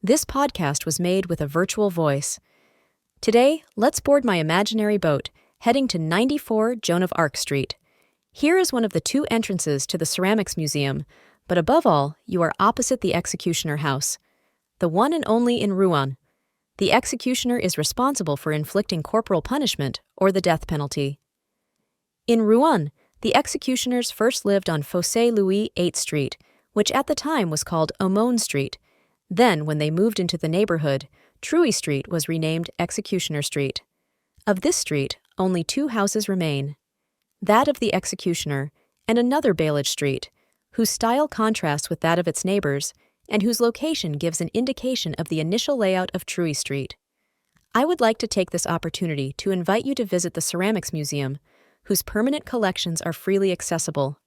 This podcast was made with a virtual voice. Today, let's board my imaginary boat, heading to 94 Joan of Arc Street. Here is one of the two entrances to the Ceramics Museum, but above all, you are opposite the executioner house, the one and only in Rouen. The executioner is responsible for inflicting corporal punishment or the death penalty. In Rouen, the executioners first lived on Fossés-Louis 8th Street, which at the time was called Aumône Street. Then, when they moved into the neighborhood, Truie Street was renamed Executioner Street. Of this street, only two houses remain. That of the executioner and another Bailliage Street, whose style contrasts with that of its neighbors and whose location gives an indication of the initial layout of Truie Street. I would like to take this opportunity to invite you to visit the Ceramics Museum, whose permanent collections are freely accessible.